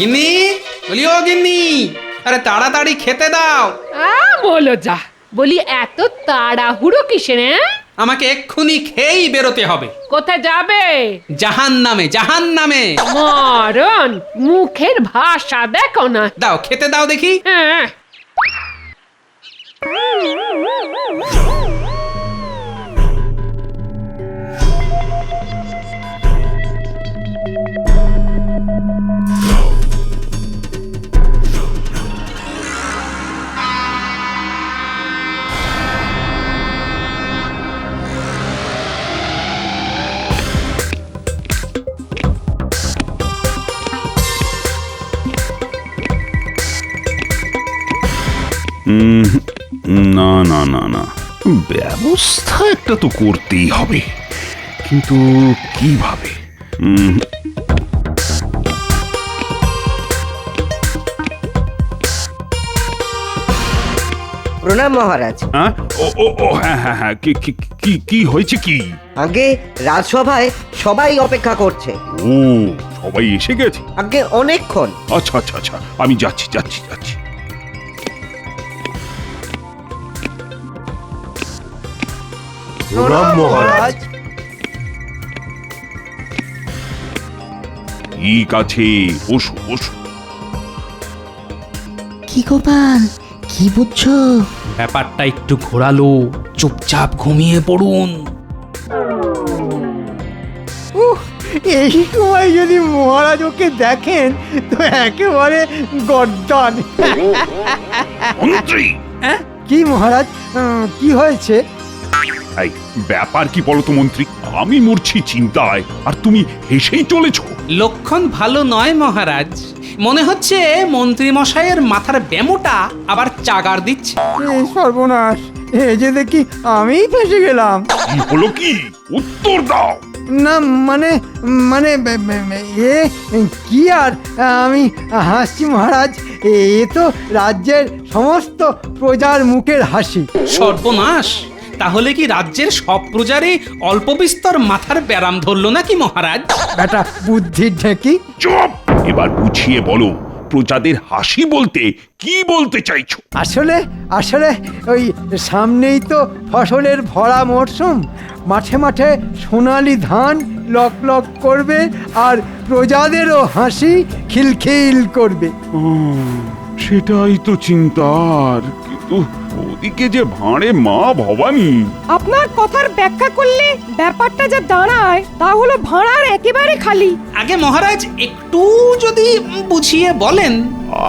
গিন্নি, বলি ও গিন্নি, আরে তাড়াতাড়ি খেতে দাও। বলো যা, বলি এত তাড়াহুড়ো কিসের? আমাকে এক্ষুনি খেয়েই বেরোতে হবে। কোথায় যাবে? জাহান্নামে, জাহান্নামে। মরণ, মুখের ভাষা দেখো না। দাও খেতে দাও দেখি। হ্যাঁ। না না না না, ব্যবস্থা একটা তো করতেই হবে, কিন্তু কিভাবে? প্রণাম মহারাজ। ও ও ও হ্যাঁ হ্যাঁ হ্যাঁ, কি কি কি কি হয়েছে কি? আগে রাজসভায় সবাই অপেক্ষা করছে। ও, সবাই এসে গেছে? আগে অনেকক্ষণ। আচ্ছা আচ্ছা আচ্ছা, আমি যাচ্ছি যাচ্ছি যাচ্ছি। প্রণাম মহারাজ। ঠিক আছে, বসো বসো। কি গোপাল, কি বুঝছো? ব্যাপারটা একটু ঘোরালো, চুপচাপ ঘুমিয়ে পড়ুন। এই সময় যদি মহারাজ ওকে দেখেন তো একেবারে গর্দান। মন্ত্রী, কি মহারাজ, কি হয়েছে? এই ব্যাপার কি বলো তো মন্ত্রী? আমি মরছি চিন্তায় আর তুমি হেসেই চলেছো। লক্ষণ ভালো নয় মহারাজ। মনে হচ্ছে মন্ত্রী মশাইয়ের মাথার ব্যামোটা আবার চাগার দিচ্ছে। সর্বনাশ, এই যে দেখি আমিই ফেসে গেলাম। কি হলো কি? উত্তর দাও। না মানে মানে এ কি আর, আমি হাসছি মহারাজ। এ তো রাজ্যের সমস্ত প্রজার মুখের হাসি। সর্বনাশ! তাহলে কি রাজ্যের সব প্রজারই অল্প বিস্তর মাথার ব্যারাম ধরলো নাকি মহারাজ? বেটা বুদ্ধির ঢেকি। চুপ! এবার বুঝিয়ে বলো, প্রজাদের হাসি বলতে কি বলতে চাইছো? আসলে আসলে ওই সামনেই তো ফসলের ভরা মরশুম। মাঠে মাঠে সোনালি ধান লক লক করবে আর প্রজাদেরও হাসি খিলখিল করবে। সেটাই তো চিন্তার, কিন্তু ওদিকে যে ভাঁড়ে মা ভবানী। আপনার কথার ব্যাখ্যা করলে ব্যাপারটা যা দাঁড়ায় তা হলো ভাড়ার একেবারে খালি। আগে মহারাজ একটু যদি বুঝিয়ে বলেন।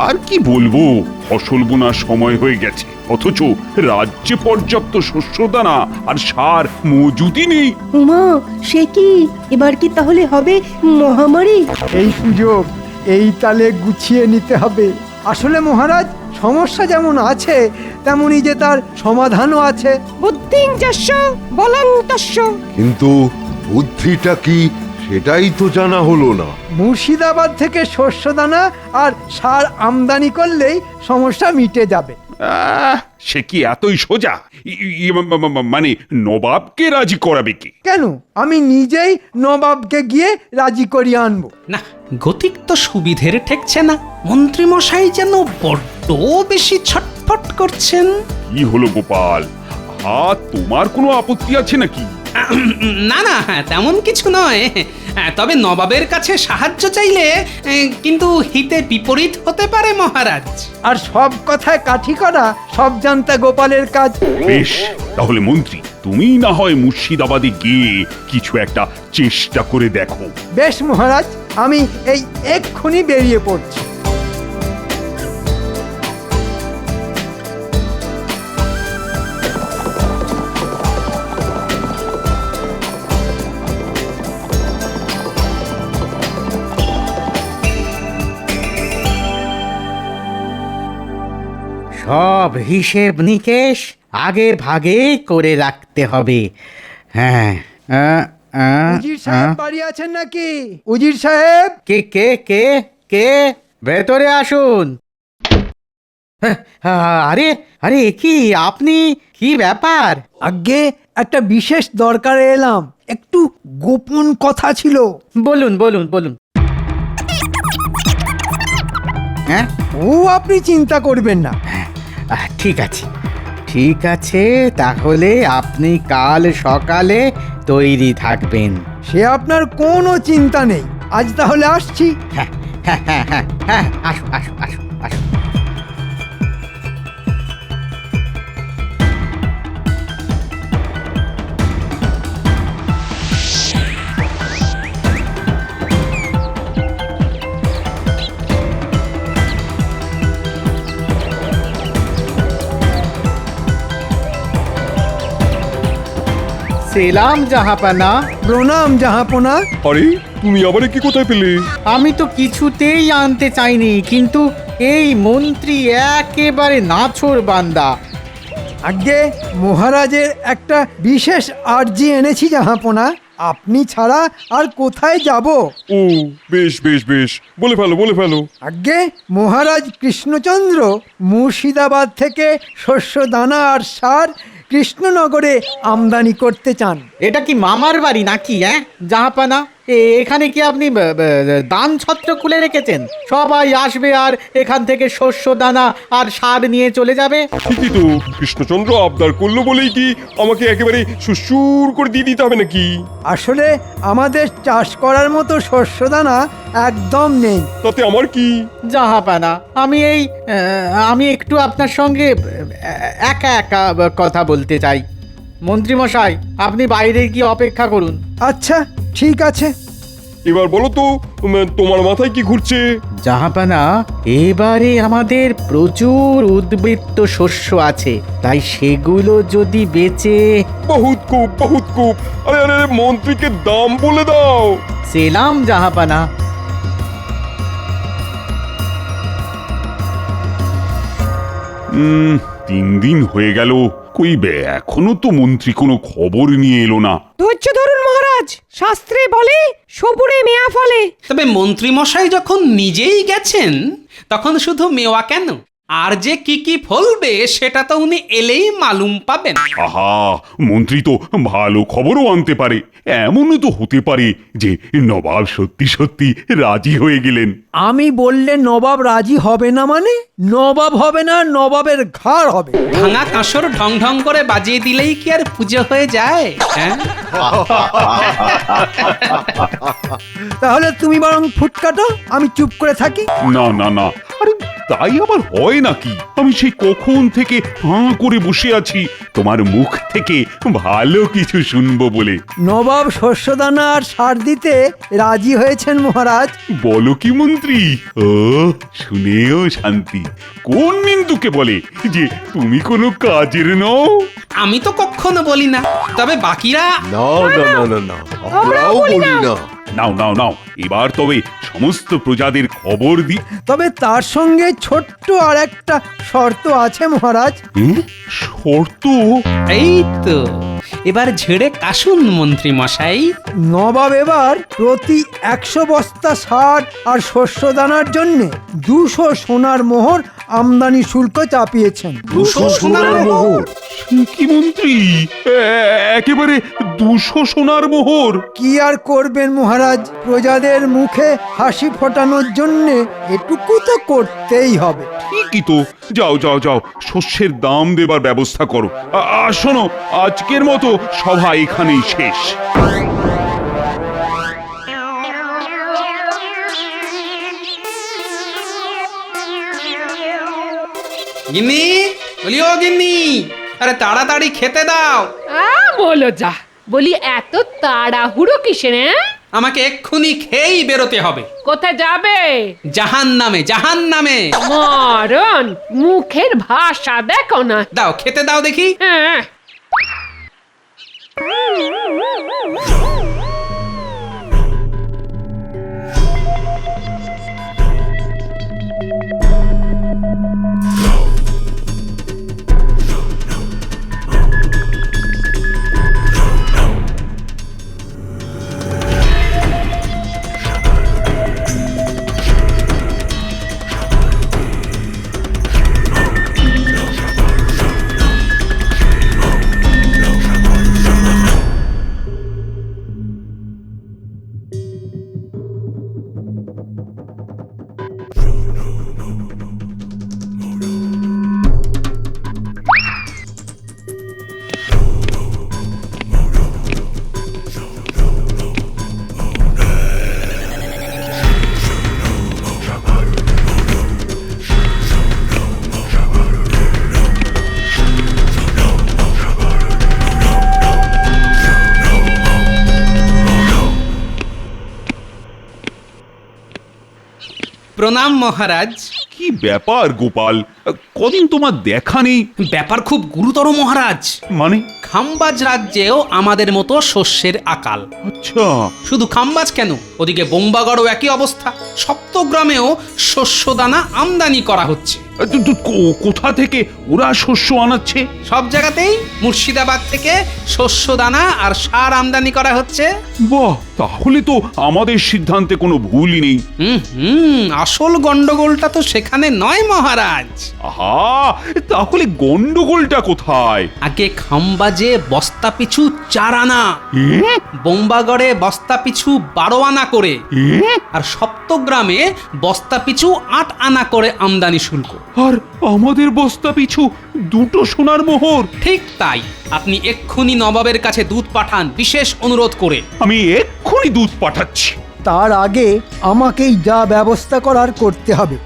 আর কি বলবো, ফসল বোনার সময় হয়ে গেছে, অথচ রাজ্যে পর্যাপ্ত শস্যদানা আর সার মজুদই নেই। উমা, সে কি? এবার কি তাহলে হবে মহামারী? এই সুযোগ এই তালে গুছিয়ে নিতে হবে। আসলে মহারাজ, সমস্যা যেমন আছে তেমনি যে তার সমাধানও আছে। বুদ্ধিং যস্য বলং তস্য। কিন্তু বুদ্ধিটা কি সেটাই তো জানা হলো না। মুর্শিদাবাদ থেকে শস্যদানা আর সার আমদানি করলেই সমস্যা মিটে যাবে। সে কি এতই সোজা? মানে নবাবকে রাজি করাবে কি? কেন, আমি নিজেই নবাবকে গিয়ে রাজি করিয়ে আনবো। না, গতিক তো সুবিধের ঠেকছে না। মন্ত্রী মশাই যেন বড্ড বেশি ছটফট করছেন। কি হলো গোপাল, তোমার কোনো আপত্তি আছে নাকি? না না, তেমন কিছু নয়। তবে নবাবের কাছে সাহায্য চাইলে কিন্তু হিতে বিপরীত হতে পারে মহারাজ। আর সব কথায় কাঠি করা সব জানতা গোপালের কাজ। বেশ, তাহলে মন্ত্রী তুমি না হয় মুর্শিদাবাদে গিয়ে কিছু একটা চেষ্টা করে দেখো। বেশ মহারাজ, আমি এই এক্ষুনি বেরিয়ে পড়ছি। সব হিসেব নিকেশ আগে ভাগে করে রাখতে হবে। হ্যাঁ। উজির সাহেব বাড়ি আছেন নাকি? উজির সাহেব। কে কে কে কে? ভেতরে আসুন। আরে আরে, কি আপনি? কি ব্যাপার? আগে একটা বিশেষ দরকারে এলাম, একটু গোপন কথা ছিল। বলুন বলুন বলুন। হ্যাঁ ও আপনি চিন্তা করবেন না। ঠিক আছে, ঠিক আছে, তাহলে আপনি কাল সকালে তৈরি থাকবেন। সে আপনার কোনো চিন্তা নেই। আজ তাহলে আসছি। হ্যাঁ হ্যাঁ হ্যাঁ হ্যাঁ হ্যাঁ, আসো আসো আসো আসো। সেলাম জাহাপানা। প্রণাম জাহাপনা। আরে তুমি আবার কি কোথায় পেলে? আমি তো কিছুতেই আনতে চাইনি, কিন্তু এই মন্ত্রী একেবারে নাছোড় বান্দা। আগে মহারাজের একটা বিশেষ আর্জি এনেছি জাহাপনা। আপনি ছাড়া আর কোথায় যাব? ও বেশ বেশ বেশ, বলে ফেলো বলে ফেলো। আগে মহারাজ কৃষ্ণচন্দ্র মুর্শিদাবাদ থেকে শস্য দানা আর সার কৃষ্ণনগরে আমদানি করতে চান। এটা কি মামার বাড়ি নাকি? জাহাপানা, এখানে কি আপনি দান ছত্র খুলে রেখেছেন? সবাই আসবে আর এখান থেকে শস্য দানা আর সার নিয়ে চলে যাবে। ঠিকই তো, কৃষ্ণচন্দ্র আবদার করলো বলেই কি আমাকে একেবারে সুসুর করে দিয়ে দিতে হবে নাকি? আসলে আমাদের চাষ করার মতো শস্য দানা একদম নেই। তাতে আমার কি? জাহাপানা, আমি একটু আপনার সঙ্গে একা একা কথা বলতে চাই। মন্ত্রী মশাই, আপনি বাইরে গিয়ে অপেক্ষা করুন। আচ্ছা ঠিক আছে। এবার বলো তো, তোমার মাথায় কি ঘুরছে? জাহাপানা, এবারে আমাদের প্রচুর উদ্বৃত্ত শস্য আছে, তাই সেগুলো যদি বেচে। বহুত খুব। আরে আরে আরে, মন্ত্রীকে দাম বলে দাও। সেলাম জাহাপানা। তিন দিন হয়ে গেল, কই এখনো তো মন্ত্রী কোনো খবর নিয়ে এলো না। ধৈর্য ধরুন মহারাজ, শাস্ত্রে বলে সবুরে মেয়া ফলে। তবে মন্ত্রী মশাই যখন নিজেই গেছেন, তখন শুধু মেওয়া কেন, আর যে কি কি ফলবে সেটা তো উনি এলেই মালুম পাবেন। আহা, মন্ত্রী তো ভালো খবরও আনতে পারে। এমনও তো হতে পারে যে নবাব সত্যি সত্যি রাজি হয়ে গেলেন। আমি বললে নবাব রাজি হবে না মানে? নবাব হবে না, নবাবের ঘাড় হবে। ভাঙা কাঁসর ঢং ঢং করে বাজিয়ে দিলেই কি আর পুজো হয়ে যায়? হ্যাঁ, তাহলে তুমি বরং ফুট কাটো, আমি চুপ করে থাকি। না না না, আরে তাই আবার হয় নাকি? আমি সেই কখন থেকে হাঁ করে বসে আছি তোমার মুখ থেকে ভালো কিছু শুনবো বলে। নবাব শস্যদানা আর সার দিতে রাজি হয়েছেন মহারাজ। বলো কি মন্ত্রী? ও, শুনেও শান্তি। কোন নিন্দুকে বলে যে তুমি কোনো কাজের নও? আমি তো কখনো বলি না, তবে বাকিরা না না না না না, আমরাও বলি না। নাও নাও নাও, এবার তবে সমস্ত প্রজাদের খবর দি। তবে তার সঙ্গে ছোট্ট আর একটা শর্ত আছে মহারাজ। শর্ত? এই তো এবার ঝেড়ে কাশুন মন্ত্রী মশাই। নবাব এবার প্রতি 100 বস্তা সার আর শস্য দানার জন্য 200 সোনার মোহর আমদানি শুল্ক চাপিয়েছেন। 200 সোনার মোহর? কি মন্ত্রী, একেবারে 200 সোনার মোহর? কি আর করবেন মহারাজ, প্রজাদের মুখে হাসি ফোটানোর জন্য এটুকু তো করতেই হবে। ঠিকই তো, যাও যাও যাও, শস্যের দাম দেবার ব্যবস্থা করো। আর শোনো, আজকের মতো সভা এখানেই শেষ। গিন্নি, বলিও গিন্নি, আরে তাড়াতাড়ি খেতে দাও। বলো যা, বলি এত তাড়াহুড়ো কিসের? আমাকে এক্ষুনি খেয়েই বেরোতে হবে। কোথায় যাবে? জাহান্নামে, জাহান্নামে। মরণ, মুখের ভাষা দেখো না। দাও, খেতে দাও দেখি। হ্যাঁ, প্রণাম মহারাজ। কি ব্যাপার গোপাল, কদিন তোমার দেখা নেই। ব্যাপার খুব গুরুতর মহারাজ। মানে? খাম্বাজ রাজ্যেও আমাদের মতো শস্যের আকাল। আচ্ছা, শুধু খাম্বাজ কেন, ওদিকে বোম্বাগড়ও একই অবস্থা। সপ্তগ্রামেও শস্য দানা আমদানি করা হচ্ছে। কোথা থেকে ওরা শস্য আনাচ্ছে? সব জায়গাতেই মুর্শিদাবাদ থেকে শস্য দানা আর সার আমদানি করা হচ্ছে। বাহ, তাহলে তো আমাদের সিদ্ধান্তে কোনো ভুলই নেই। আসল গন্ডগোলটা তো সেখানে নয় মহারাজ। আহা, তাহলে গন্ডগোলটা কোথায়? আগে খাম্বাজে বস্তা পিছু 4 আনা, বোম্বাগড়ে বস্তা পিছু 12 আনা করে, আর সপ্তগ্রামে বস্তা পিছু 8 আনা করে আমদানি শুল্ক। আর আমাদের বস্তা পিছু 2 সোনার মোহর। ঠিক তাই। আপনি এক্ষুনি নবাবের কাছে দুধ পাঠান বিশেষ অনুরোধ করে। আমি এক্ষুনি দুধ পাঠাচ্ছি। তার আগে আমাকেই যা ব্যবস্থা করার করতে হবে।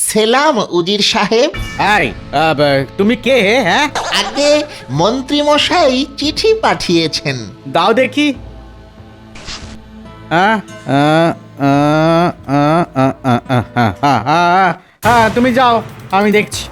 সেলাম উজির সাহেব। এই তুমি কে হে? হ্যাঁ, আগে মন্ত্রী মশাই চিঠি পাঠিয়েছেন। দাও দেখি। হ্যাঁ, তুমি যাও, আমি দেখছি।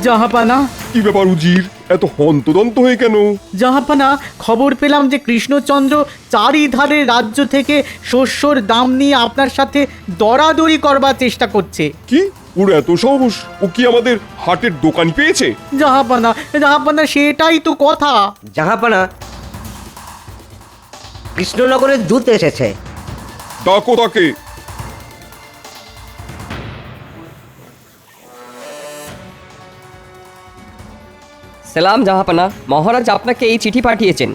জাহাপানা, কি ব্যাপার উজির, এত হন্তদন্ত হয়ে কেন? জাহাপানা, খবর পেলাম যে কৃষ্ণচন্দ্র চারিধারে রাজ্য থেকে শস্যর দাম নিয়ে আপনার সাথে দরাদরি করবার চেষ্টা করছে। কি, ওর এত সাহস? ও কি আমাদের হাটের দোকান পেয়েছে? জাহাপানা, জাহাপানা, সেটাই তো কথা। জাহাপানা, কৃষ্ণনগরের দূত এসেছে। ডাকো তাকে। সালাম জাহাপানা, মহারাজ আপনাকে এই চিঠি পাঠিয়েছেন।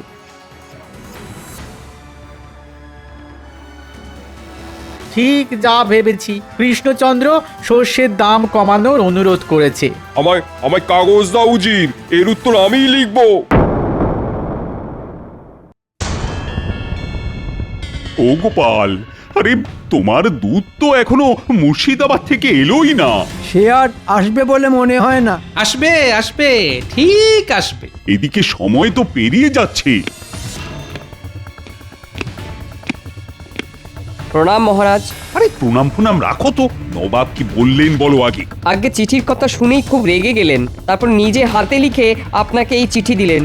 ঠিক যা ভেবেছি, কৃষ্ণচন্দ্র শস্যের দাম কমানোর অনুরোধ করেছে। আমায় কাগজ দাও উজির, এর উত্তর আমিই লিখবো। ও গোপাল, আরে তোমার দুধ তো এখনো মুর্শিদাবাদ থেকে এলোই না। সে আর আসবে বলে মনে হয় না। আসবে আসবে, ঠিক আসবে। এদিকে সময় তো পেরিয়ে যাচ্ছে। প্রণাম মহারাজ। আরে প্রণাম ফোনাম রাখো তো, নবাব কি বললেন বলো আগে। আগে চিঠির কথা শুনেই খুব রেগে গেলেন, তারপর নিজে হাতে লিখে আপনাকে এই চিঠি দিলেন।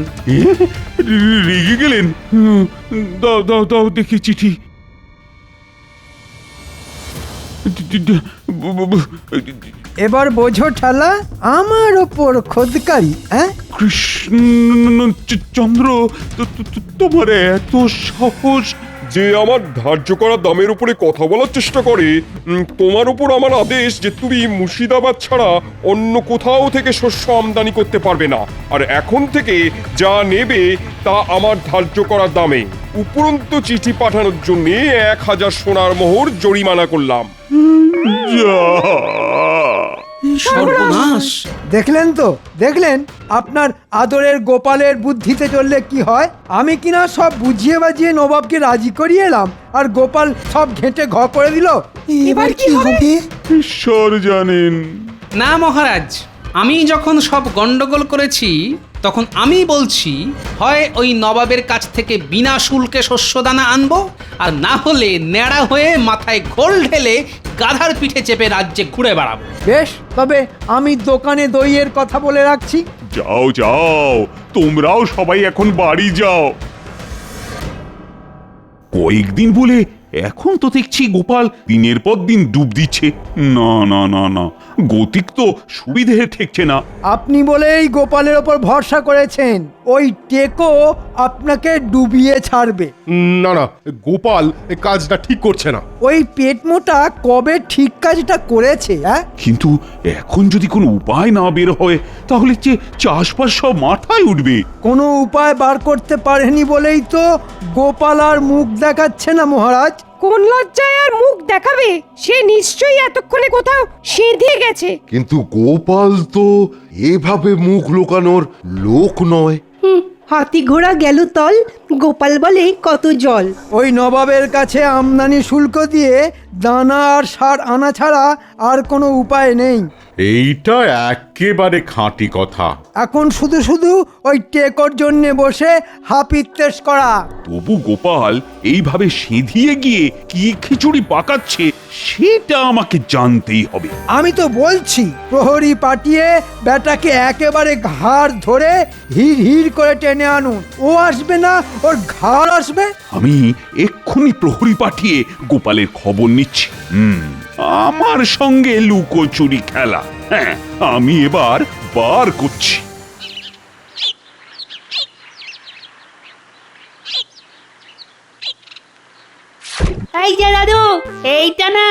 রেগে গেলেন? দাও দাও দাও দেখি চিঠি। এবার বোঝো ঠালা, আমার ওপর খোদকারি। হ্যাঁ, কৃষ্ণচন্দ্র, তোমার এত সাহস যে আমার ধার্য করা দামের উপরে কথা বলার চেষ্টা করে। তোমার উপর আমার আদেশ যে তুমি মুর্শিদাবাদ ছাড়া অন্য কোথাও থেকে শস্য আমদানি করতে পারবে না, আর এখন থেকে যা নেবে তা আমার ধার্য করা দামে। উপরন্তু চিঠি পাঠানোর জন্য 1000 সোনার মোহর জরিমানা করলাম। সর্বনাশ! দেখলেন তো, দেখলেন আপনার আদরের গোপালের বুদ্ধিতে চললে কি হয়। আমি কিনা সব বুঝিয়ে বাজিয়ে নবাবকে রাজি করিয়ে এলাম, আর গোপাল সব ঘেঁটে ঘ করে দিল। এবার কি হবে? ঈশ্বর জানেন। না মহারাজ, আমি যখন সব গন্ডগোল করেছি তখন আমি বলছি, হয় ওই নবাবের কাছ থেকে বিনা শুল্কে শস্যদানা আনবো, আর না হলে ন্যাড়া হয়ে মাথায় ঘোল ঢেলে গাধার পিঠে চেপে রাজ্যে ঘুরে বেড়াবো। বেশ, তবে আমি দোকানে দইয়ের কথা বলে রাখছি। যাও যাও, তোমরাও সবাই এখন বাড়ি যাও। কয়েকদিন বলে এখন তো দেখছি গোপাল দিনের পর দিন ডুব দিচ্ছে। না না না না, গতিক তো সুবিধে ঠেকছে না। আপনি বলেই গোপালের ওপর ভরসা করেছেন, ওই টেকো আপনাকে ডুবিয়ে ছাড়বে। না না, গোপাল এই কাজটা ঠিক করছে না। ওই পেট মোটা কবে ঠিক কাজটা করেছে? হ্যাঁ, কিন্তু এখন যদি কোনো উপায় না বের হয়, তাহলে যে চাষবাস সব মাথায় উঠবে। কোনো উপায় বার করতে পারেনি বলেই তো গোপাল আর মুখ দেখাচ্ছে না মহারাজ। কোন লজ্জায় আর মুখ দেখাবে? সে নিশ্চয়ই এতক্ষণে কোথাও সেঁধিয়ে গেছে। কিন্তু গোপাল তো এভাবে মুখ লুকানোর লোক নয়। হাতি ঘোড়া গেল তল, গোপাল বলে কত জল। ওই নবাবের কাছে আমদানি শুল্ক দিয়ে দানা আর সার আনা ছাড়া আর কোনো উপায় নেই। এইটা একেবারে খাঁটি কথা। এখন শুধু শুধু ওই টেকর জন্যে বসে হাপিত্তেশ করা। তবু গোপাল এইভাবে সিঁধিয়ে গিয়ে কি খিচুড়ি পাকাচ্ছে সেটা আমাকে জানতেই হবে। আমি তো বলছি প্রহরী পাঠিয়ে বেটাকে একেবারে ঘাড় ধরে হির হির করে টেনে আনুন। ও আসবে না, ওর ঘাড় আসবে। আমি এক্ষুনি প্রহরী পাঠিয়ে গোপালের খবর নিচ্ছি। আমার সঙ্গে লুকোচুরি খেলা, হ্যাঁ, আমি এবার বার করছি। এই যে দাদু, এইটা না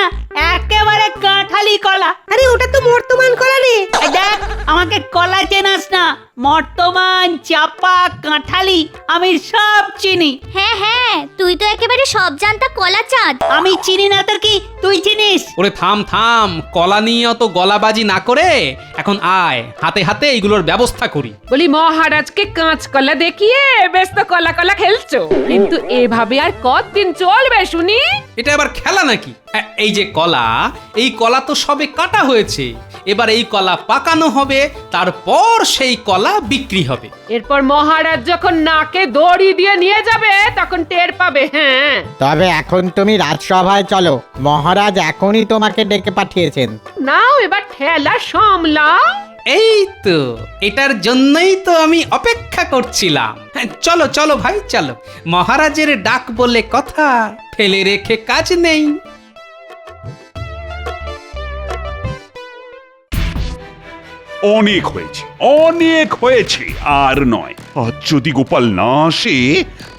একেবারে কাঁঠালি কলা। আরে ওটা তো বর্তমান কলা রে। দেখ, আমাকে কলা চেনাস না? বর্তমান, চাপা, কাঁঠালি আমি সব চিনি। হ্যাঁ হ্যাঁ, তুই তো একেবারে সব জানতা কলা চাঁদ। আমি চিনি না তোর কি তুই চিনিস? ওরে থাম থাম, কলা নিয়ে অত গলাবাজি না করে এখন আয়, হাতে হাতে এইগুলোর ব্যবস্থা করি। বলি মহারাজকে কাঁচ কলা দেখিয়ে বেশ তো কলা কলা খেলছো, কিন্তু এভাবে আর কতদিন চলবে শুনি? এটা আবার খেলা নাকি? এই যে কলা, এই কলা তো সবে কাটা হয়েছে, এবার এই কলা পাকানো হবে, তারপর সেই কলা বিক্রি হবে। এরপর মহারাজ যখন নাকে দড়ি দিয়ে নিয়ে যাবে তখন টের পাবে। হ্যাঁ, তবে এখন তুমি রাজসভায় চলো, মহারাজ এখনই তোমাকে ডেকে পাঠিয়েছেন। নাও এবার ঠেলা সামলাও। এই তো, এটার জন্যই তো আমি অপেক্ষা করছিলাম। চলো চলো ভাই চলো, মহারাজের ডাক বলে কথা, ফেলে রেখে কাজ নেই। অনেক হয়েছে, অনেক হয়েছে, আর নয়। আজ যদি গোপাল না আসে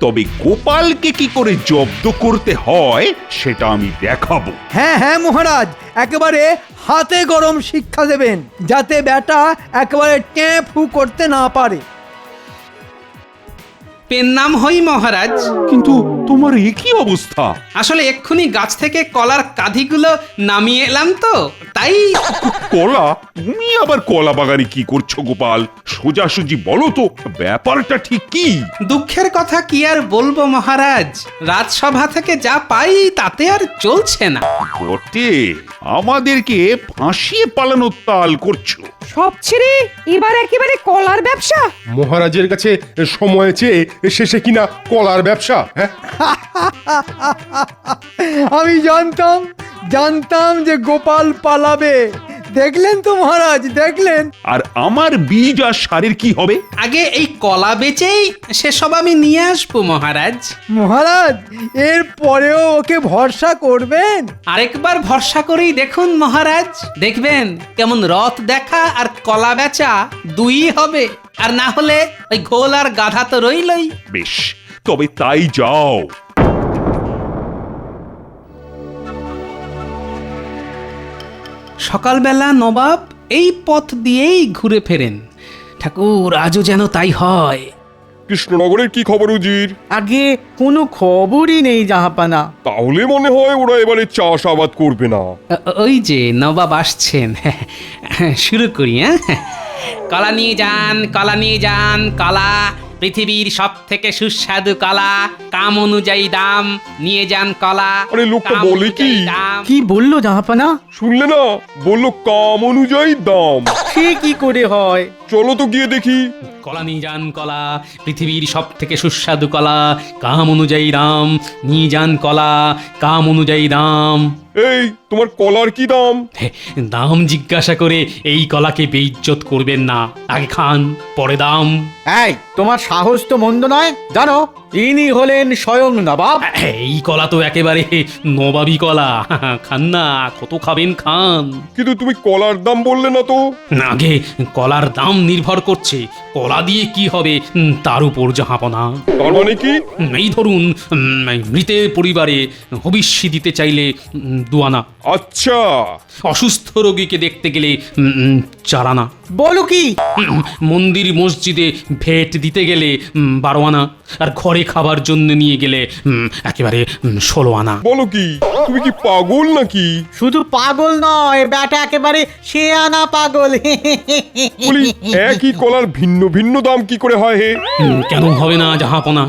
তবে গোপালকে কি করে জব্দ করতে হয় সেটা আমি দেখাবো। হ্যাঁ হ্যাঁ মহারাজ, একেবারে হাতে গরম শিক্ষা দেবেন, যাতে বেটা একেবারে ট্যাঁফু করতে না পারে। পেন নাম হই মহারাজ। কিন্তু তোমার এ কি অবস্থা? আসলে এক্ষুনি গাছ থেকে কলার কাঁধিগুলো নামিয়ে এলাম তো, তাই। কলা? তুমি আবার কলা বাগানে কি করছো গোপাল? সোজাসুজি বলো তো, ব্যাপারটা ঠিক কি? দুঃখের কথা কি আর বলবো মহারাজ, রাজসভা থেকে যা পাই তাতে আর চলছে না। বটে, আমাদেরকে ফাঁসিয়ে পালানোর তাল করছো। সব ছেড়ে এবার একেবারে কলার ব্যবসা। মহারাজের কাছে সময় চেয়ে শেষে কিনা কলার ব্যবসা। হ্যাঁ, আমি জানতাম যে গোপাল পালাবে। দেখলেন তো মহারাজ, দেখলেন? আর আমার বীজ আর সারের কি হবে? আগে এই কলা বেচেই সেসব আমি নিয়ে আসবো মহারাজ। মহারাজ, এর পরেও ওকে ভরসা করবেন? আরেকবার ভরসা করেই দেখুন মহারাজ, দেখবেন কেমন রথ দেখা আর কলা বেচা দুই হবে। আর না হলে ওই ঘোল আর গাধা তো রইলই। বেশ, তবে তাই যাও। সকালবেলা নবাব এই পথ দিয়েই ঘুরে ফেরেন। ঠাকুর, আজও যেন তাই হয়। কৃষ্ণনগরের কি খবর উজির? আগে কোনো খবরই নেই জাহাপানা। তাহলে মনে হয় ওরা এবারে চাষাবাদ করবে না। ওই যে নবাব আসছেন, শুরু করি। হ্যাঁ, কলা নিয়ে যান, কলা নিয়ে যান, কলা পৃথিবীর সব থেকে সুস্বাদু কলা, কাম অনুযায়ী দাম, নিয়ে যান কলা। আরে লোকটা বলে কি? কি বললো জাহাপানা? শুনলে না? বললো কাম অনুযায়ী দাম। সে কি করে হয়? চলো তো গিয়ে দেখি। কলা নিয়ে যান কলা, পৃথিবীর সব থেকে সুস্বাদু কলা, কাম অনুযায়ী দাম, নিয়ে যান কলা, কাম অনুযায়ী দাম। এই, তোমার কলার কি দাম? দাম জিজ্ঞাসা করে এই কলাকে বেইজ্জত করবেন না, আগে খান পরে দাম। এই, তোমার সাহস তো মন্দ নয়। জানো, ইনি হলেন স্বয়ং নবাব। এই কলা তো একেবারে নবাবী কলা, খান না, কত খাবেন খান। কিন্তু তুমি কলার দাম বললে না তো। আগে কলার দাম নির্ভর করছে কলা দিয়ে কি হবে তার উপর জাহাপনা। তার মানে কি? এই ধরুন, মৃতের পরিবারে হবিষ্যি দিতে চাইলে 2 আনা। আচ্ছা। অসুস্থ রোগীকে দেখতে গেলে 4 আনা। বলো কি? মন্দির মসজিদে ভেট দিতে গেলে 12 আনা। আর ঘরে খাবার জন্য নিয়ে গেলে একেবারে 16 আনা। বলো কি? তুমি কি পাগল নাকি? শুধু পাগল নয়, ব্যাটা একেবারে শেয়ানা পাগল। বলি একই কলার ভিন্ন ভিন্ন দাম কি করে হয় হে? কেন হবে না জাহাপনা?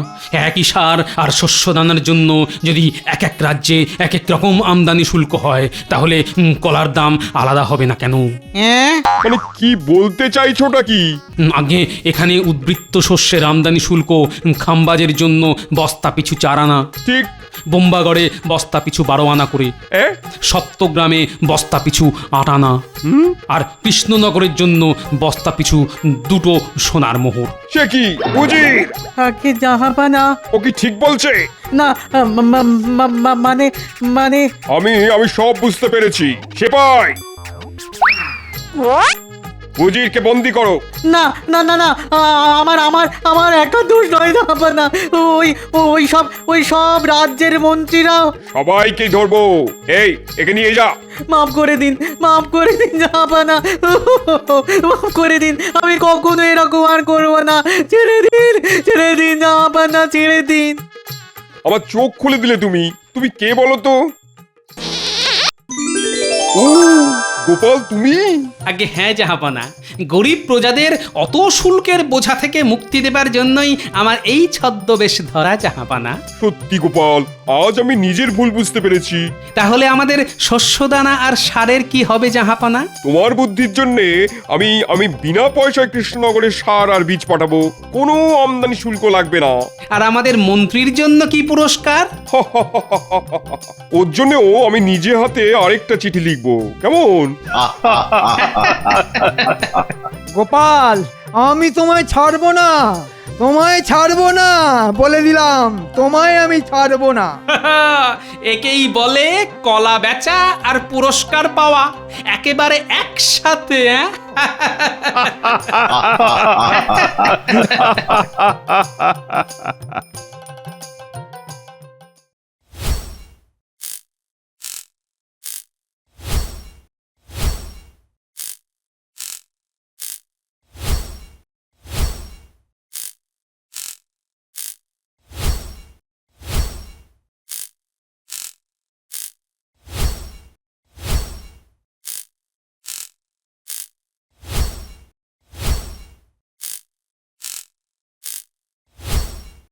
একই সার আর শস্য দানার জন্য যদি এক এক রাজ্যে এক এক রকম আমদানি শুল্ক হয়, তাহলে কলার দাম আলাদা হবে না কেন? হ্যাঁ, মানে কি বলতে চাইছোটা কি? আগে এখানে উদ্বৃত্ত শস্যের আমদানি শুল্ক খাম্বাজের জন্য বস্তা পিছু 4 আনা, ঠিক। বোম্বাগড়ে বস্তা পিছু 12 আনা করে, সপ্তগ্রামে বস্তা পিছু 8 আনা, আর কৃষ্ণনগরের জন্য বস্তা পিছু 2টো সোনার মোহর। সে কি বুঝি? আগে জাহাপানা। ও কি ঠিক বলছে? না, মানে মানে আমি সব বুঝতে পেরেছি। সেপাই, উজিরকে বন্দি করো। না না না না, আমার আমার আমার একা দোষ নয় জাহাপানা। ওই সব রাজ্যের মন্ত্রীরা। সবাইকে ধরবো। এই একে নিয়ে যা। মাফ করে দিন জাহাপানা, মাফ করে দিন। আমি কখনো এরকম আর করবো না। ছেড়ে দিন জাহাপানা, ছেড়ে দিন। আমার চোখ খুলে দিলে তুমি। তুমি কে বলো তো? ও গোপাল, তুমি? আগে হ্যাঁ জাহাপনা, গরিব প্রজাদের অত শুল্কের বোঝা থেকে মুক্তি দেবার জন্যই আমার এই ছদ্মবেশ ধরা জাহাপনা। সত্যি গোপাল, আজ আমি নিজের ভুল বুঝতে পেরেছি। তাহলে আমাদের শস্যদানা আর সারের কি হবে জাহাপনা? তোমার বুদ্ধির জন্য আমি বিনা পয়সায় কৃষ্ণনগরে সার আর বীজ পাঠাবো। কোনো আমদানি শুল্ক লাগবে না। আর আমাদের মন্ত্রীর জন্য কি পুরস্কার? ওর জন্যও আমি নিজে হাতে আরেকটা চিঠি লিখবো, কেমন? গোপাল, আমি তোমায় ছাড়বো না, বলে দিলাম, তোমায় আমি ছাড়বো না। একেই বলে কলা বেচা আর পুরস্কার পাওয়া একেবারে একসাথে।